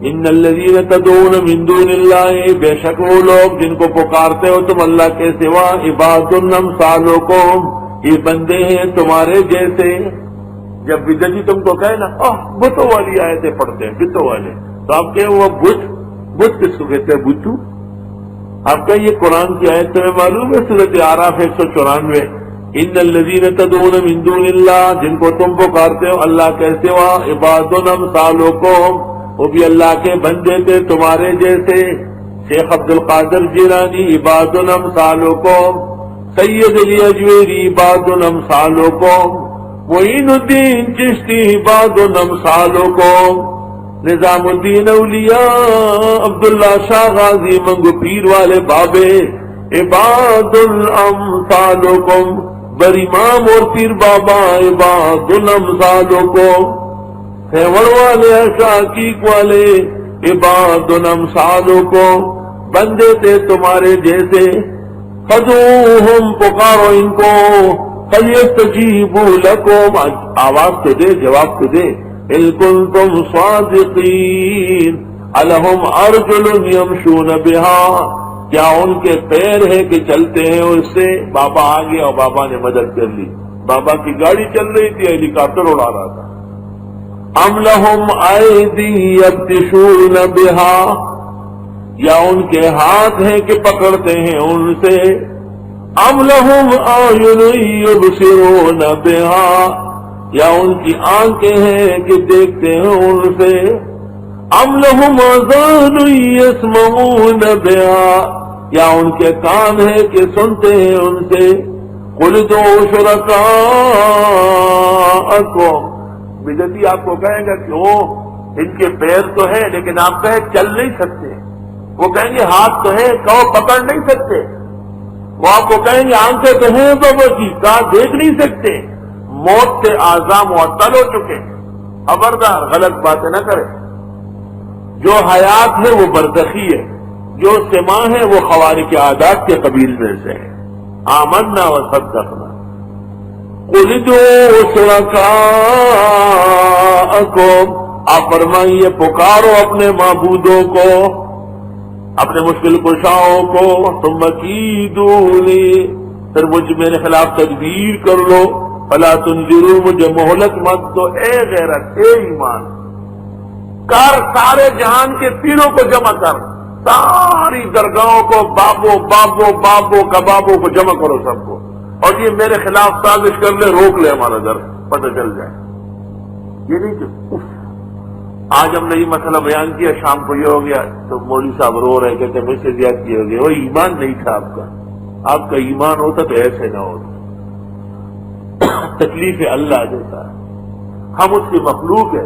ان الذین تدعون من دون اللہ، بے شک وہ لوگ جن کو پکارتے ہو تم اللہ کے سوا، عباد امثالکم، یہ بندے ہیں تمہارے جیسے۔ جب بدعتی تم کو کہے نا بتوں والی آیتیں پڑھتے ہیں بتوں والے، تو آپ کہیں وہ بت کس کو کہتے ہیں؟ بتو؟ آپ کا یہ قرآن کی آیت تمہیں معلوم ہے؟ سورۃ اعراف 194، ان الذین تدعون من دون اللہ، جن کو تم پکارتے ہو اللہ کے سوا، عباد امثالکم، وہ بھی اللہ کے بندے تھے تمہارے جیسے۔ شیخ عبد القادر جیلانی عباد امثالکم، سید علی اجمیری عباد امثالکم، معین الدین چشتی عباد امثالکم، نظام الدین اولیاء عبداللہ شاہ غازی منگو پیر والے بابے عباد امثالکم، بر امام اور پیر بابا عباد امثالکم، سیوڑ والے شاکیق والے عباد امثالکم، بندے تھے تمہارے جیسے۔ فدعوہم، پکارو ان کو، فلیستجیبوا لکم، آواز تو دے، جواب تو دے، ان کنتم صادقین، الہم ارجل یمشون بہا، کیا ان کے پیر ہے کہ چلتے ہیں اس سے؟ بابا آ گیا اور بابا نے مدد کر لی، بابا کی گاڑی چل رہی تھی، ہیلی کاپٹر اڑا رہا تھا۔ ام لہم ایدی یبطشون بہا، یا ان کے ہاتھ ہیں کہ پکڑتے ہیں ان سے؟ ام لہم اعین یبصرون بہا، یا ان کی آنکھیں ہیں کہ دیکھتے ہیں ان سے؟ ام لہم آذان یسمعون بہا، یا ان کے کان ہیں کہ سنتے ہیں ان سے؟ قل ادعوا شرکاءکم، بدعتی آپ کو کہیں گا کہ ان کے پیر تو ہیں لیکن آپ کہیں چل نہیں سکتے، وہ کہیں گے ہاتھ تو ہے کہو پکڑ نہیں سکتے، وہ آپ کو کہیں گے آنکھیں تو ہیں بابا کی کہا دیکھ نہیں سکتے، موت سے اعضاء معطل ہو چکے۔ خبردار غلط باتیں نہ کرے، جو حیات ہے وہ برزخی ہے، جو سما ہے وہ خوارق عادات کے قبیل میں سے ہے۔ آمنا وصدقنا، قل ادعوا شرکاءکم، آپ فرمائیے پکارو اپنے معبودوں کو، اپنے مشکل کشاؤں کو، ثم کیدونی، پھر مجھ میرے خلاف تدبیر کر لو، فلا تنظروا، مجھے مہلت مت دو۔ اے غیرت، اے ایمان، کر سارے جہان کے پیروں کو جمع کر، ساری درگاہوں کو، بابو کبابوں کو جمع کرو سب کو، اور یہ میرے خلاف سازش کر لے، روک لے ہمارا در، پتہ چل جائے۔ یہ نہیں کہ آج ہم نے یہ مسئلہ بیان کیا، شام کو یہ ہو گیا تو مولوی صاحب رو رہے کہتے مجھ سے زیادتی ہو گئی، وہ ایمان نہیں تھا آپ کا ایمان ہوتا تو ایسے نہ ہوتا۔ تکلیف اللہ دیتا ہے، ہم اس کی مخلوق ہے،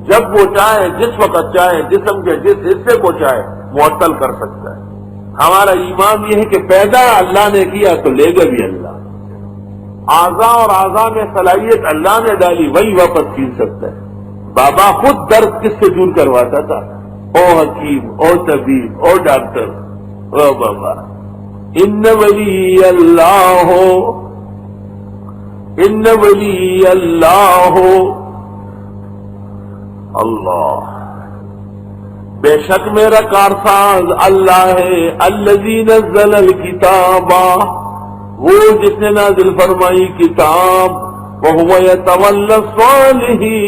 جب وہ چاہے، جس وقت چاہے، جسم کے جس حصے کو چاہے معطل کر سکتا ہے۔ ہمارا ایمان یہ ہے کہ پیدا اللہ نے کیا تو لے گا بھی اللہ، اعضاء اور اعضاء میں صلاحیت اللہ نے ڈالی، وہی واپس چھین سکتا ہے۔ بابا خود درد کس سے دور کرواتا تھا؟ او حکیم، او طبیب، او ڈاکٹر، او بابا۔ ان ولی اللہ ہو، ان ولی اللہ ہو، اللہ، بے شک میرا کارساز اللہ ہے، الذی نزل الکتاب، وہ جس نے نازل فرمائی کتاب، وَهُوَ يَتَوَلَّى الصَّالِحِينَ،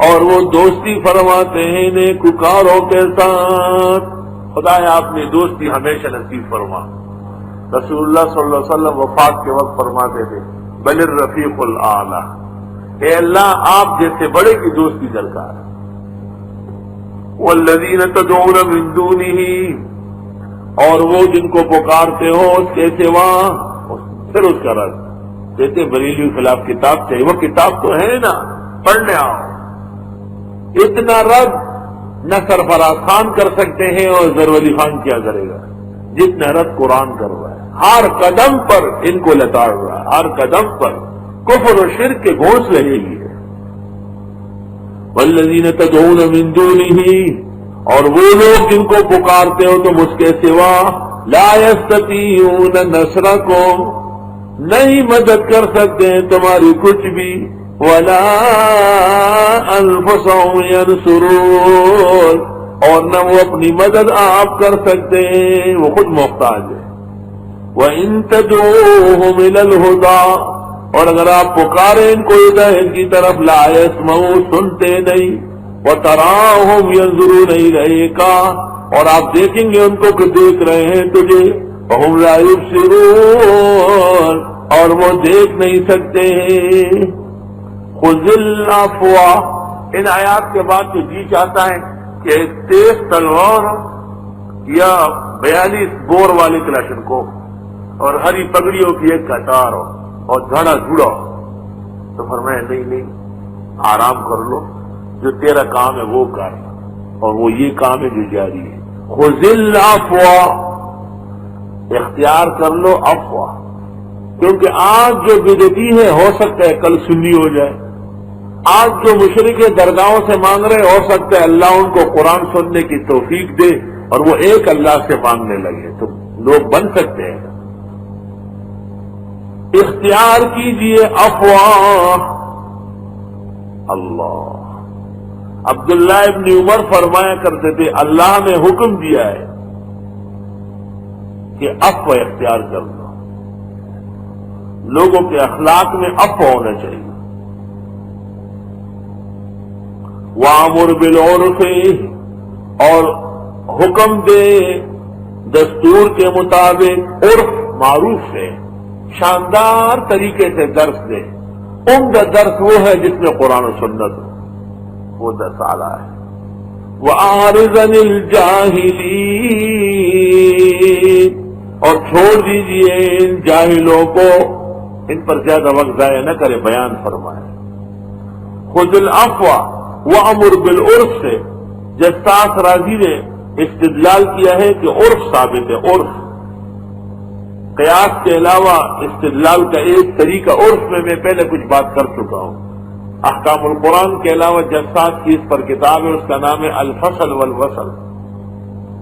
اور وہ دوستی فرماتے ہیں نیکوکاروں کے ساتھ۔ خدایا اپنی دوستی ہمیشہ نصیب فرما۔ رسول اللہ صلی اللہ علیہ وسلم وفات کے وقت فرماتے تھے بل الرفیق الاعلیٰ، اے اللہ آپ جیسے بڑے کی دوستی درکار ہے۔ والذین تدعون من دونہ، اور وہ جن کو پکارتے ہو اس کے سوا، پھر اس کا رد کہتے بریلوی خلاف کتاب چاہیے، وہ کتاب تو ہے نا، پڑھنے آؤ۔ اتنا رد نہ سرفراز خان کر سکتے ہیں اور ظفر علی خان کیا کرے گا، جتنا رد قرآن کر رہا ہے، ہر قدم پر ان کو لتاڑ رہا ہے، ہر قدم پر کفر و شرک کے گھونسلے لے ہے۔ والذین تدعون من دونہ، اور وہ لوگ جن کو پکارتے ہو تم اس کے سوا، لا یستطیعون نصرکم، نہیں مدد کر سکتے ہیں تمہاری کچھ بھی، ولا انفسهم ينصرون، اور نہ وہ اپنی مدد آپ کر سکتے ہیں، وہ خود محتاج ہے۔ وَإِن تَدْعُوهُمْ إِلَى الْهُدَىٰ، اور اگر آپ پکاریں ان کو ہدایت کی طرف، لا يَسْمَعُوا، سنتے نہیں، وَتَرَاهُمْ يَنظُرُونَ إِلَيْكَ، اور آپ دیکھیں گے ان کو کہ دیکھ رہے ہیں تجھے، وَهُمْ لَا يُبْصِرُونَ، اور وہ دیکھ نہیں سکتے ہیں۔ خُذِ الْعَفْوَ، ان آیات کے بعد تو جی چاہتا ہے کہ تیز تلوار یا 42 بور والی کلاشن کو اور ہری پگڑیوں کی ایک قطار ہو اور دھڑا جڑا ہو، تو فرمایا نہیں، آرام کر لو، جو تیرا کام ہے وہ کر، اور وہ یہ کام ہے جو جاری ہے۔ خذ العفو، اختیار کر لو عفو، کیونکہ آج جو بدعتی ہے ہو سکتا ہے کل سنی ہو جائے، آج جو مشرک درگاہوں سے مانگ رہے ہو سکتا ہے اللہ ان کو قرآن سننے کی توفیق دے اور وہ ایک اللہ سے مانگنے لگے، تو لوگ بن سکتے ہیں۔ اختیار کیجئے عفو۔ اللہ، عبداللہ ابن عمر فرمایا کرتے تھے اللہ نے حکم دیا ہے کہ عفو اختیار کر لو، لوگوں کے اخلاق میں عفو ہونا چاہیے۔ وَأَمُرْ بِالْعُرْفِ، اور حکم دے دستور کے مطابق، عرف معروف سے شاندار طریقے سے درس دے۔ عمدہ درس وہ ہے جس میں قرآن و سنت وہ درس اعلیٰ ہے۔ وَأَعْرِضْ عَنِ الْجَاهِلِينَ، اور چھوڑ دیجئے ان جاہلوں کو، ان پر زیادہ وقت ضائع نہ کرے، بیان فرمائے۔ خذ العفو وَأَمُرْ بِالْعُرْفِ سے جساس راضی نے استدلال کیا ہے کہ عرف ثابت ہے، عرف قیاس کے علاوہ استدلال کا ایک طریقہ عرف میں پہلے کچھ بات کر چکا ہوں۔ احکام القرآن کے علاوہ جساس کی اس پر کتاب ہے، اس کا نام ہے الفصل والوصل،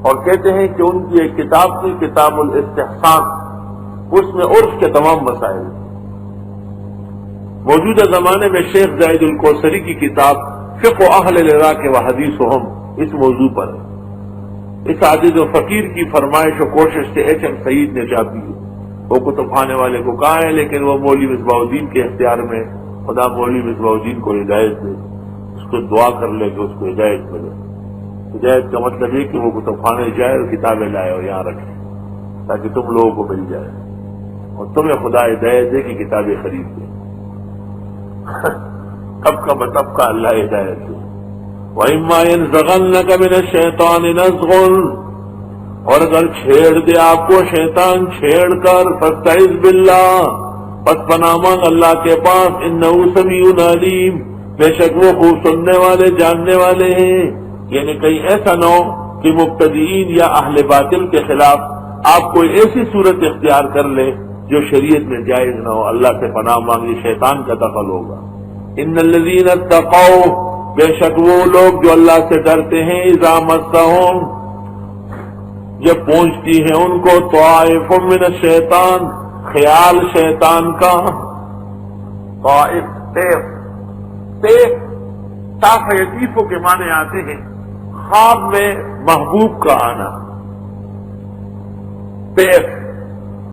اور کہتے ہیں کہ ان کی ایک کتاب تھی کتاب الاستحسان، اس میں عرف کے تمام مسائل۔ موجودہ زمانے میں شیخ زاہد الکوثری کی کتاب فقہ اہل العراق و حدیثہم اس موضوع پر ہے۔ اس عاجز و فقیر کی فرمائش و کوشش سے ایچ ایم سعید نے چھاپی ہے، وہ کتب خانے والے کو کہا ہے، لیکن وہ مولوی مصباح الدین کے اختیار میں، خدا مولوی مصباح الدین کو ہدایت دے، اس کو دعا کر لے کہ اس کو ہدایت ملے۔ ہدایت کا مطلب یہ کہ وہ کتب خانے جائے اور کتابیں لائے اور یہاں رکھے تاکہ تم لوگوں کو مل جائے، اور تمہیں خدا ہدایت دے کہ کتابیں خرید دے۔ کب کا مطلب کا اللہ ہدایت دے۔ وَإِمَّا يَنزَغَنَّكَ مِنَ الشَّيْطَانِ نَزْغٌ، اور اگر چھیڑ دے آپ کو شیطان چھیڑ کر، فَاسْتَعِذْ بِاللَّهِ، پس پناہ مانگ اللہ کے پاس، إِنَّهُ سَمِيعٌ عَلِيمٌ، بے شک وہ خوب سننے والے جاننے والے ہیں۔ یعنی کہیں ایسا نہ ہو کہ مبتدئین یا اہل باطل کے خلاف آپ کوئی ایسی صورت اختیار کر لے جو شریعت میں جائز نہ ہو۔ اللہ سے پناہ مانگی، شیطان کا دخل ہوگا۔ ان الذین اتقوا، بے شک وہ لوگ جو اللہ سے ڈرتے ہیں، اذا مسہم، جب پہنچتی ہے ان کو طائف من الشیطان، خیال شیطان کا، طائف طیف طاف یطیفوں کے معنی آتے ہیں خواب میں محبوب کا آنا، طیف